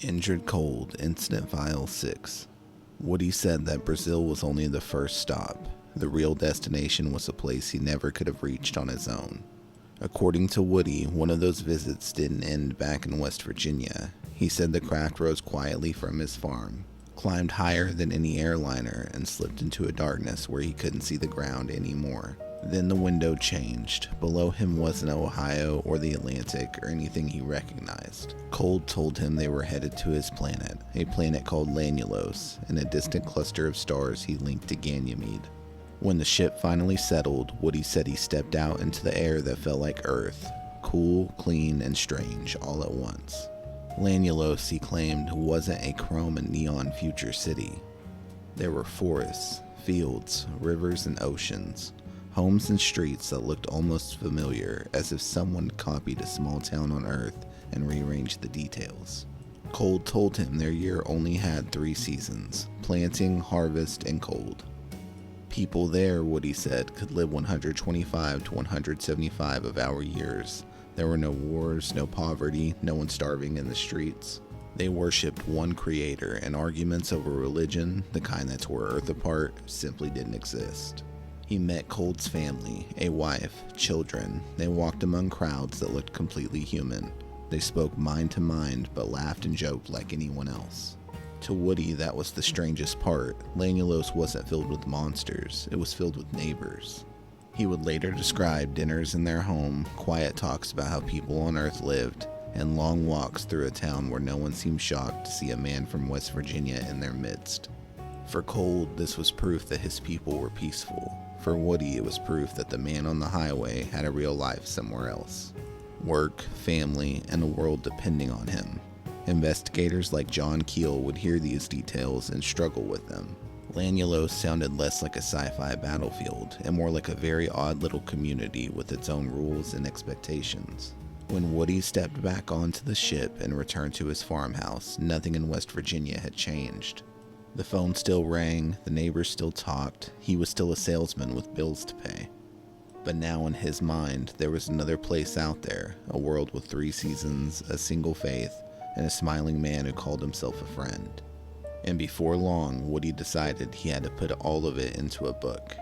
Indrid Cold, Incident File 6. Woody said that Brazil was only the first stop. The real destination was a place he never could have reached on his own. According to Woody, one of those visits didn't end back in West Virginia. He said the craft rose quietly from his farm, climbed higher than any airliner, and slipped into a darkness where he couldn't see the ground anymore. Then the window changed. Below him wasn't Ohio or the Atlantic or anything he recognized. Cold told him they were headed to his planet, a planet called Lanulos, and a distant cluster of stars he linked to Ganymede. When the ship finally settled, Woody said he stepped out into the air that felt like Earth, cool, clean, and strange all at once. Lanulos, he claimed, wasn't a chrome and neon future city. There were forests, fields, rivers, and oceans. Homes and streets that looked almost familiar, as if someone copied a small town on Earth and rearranged the details. Cold told him their year only had 3 seasons: planting, harvest, and cold. People there, Woody said, could live 125 to 175 of our years. There were no wars, no poverty, no one starving in the streets. They worshipped one creator, and arguments over religion, the kind that tore Earth apart, simply didn't exist. He met Cold's family, a wife, children. They walked among crowds that looked completely human. They spoke mind to mind, but laughed and joked like anyone else. To Woody, that was the strangest part. Lanulos wasn't filled with monsters, it was filled with neighbors. He would later describe dinners in their home, quiet talks about how people on Earth lived, and long walks through a town where no one seemed shocked to see a man from West Virginia in their midst. For Cold, this was proof that his people were peaceful. For Woody, it was proof that the man on the highway had a real life somewhere else. Work, family, and a world depending on him. Investigators like John Keel would hear these details and struggle with them. Lanulos sounded less like a sci-fi battlefield and more like a very odd little community with its own rules and expectations. When Woody stepped back onto the ship and returned to his farmhouse, nothing in West Virginia had changed. The phone still rang, the neighbors still talked, he was still a salesman with bills to pay. But now in his mind, there was another place out there, a world with 3 seasons, a single faith, and a smiling man who called himself a friend. And before long, Woody decided he had to put all of it into a book.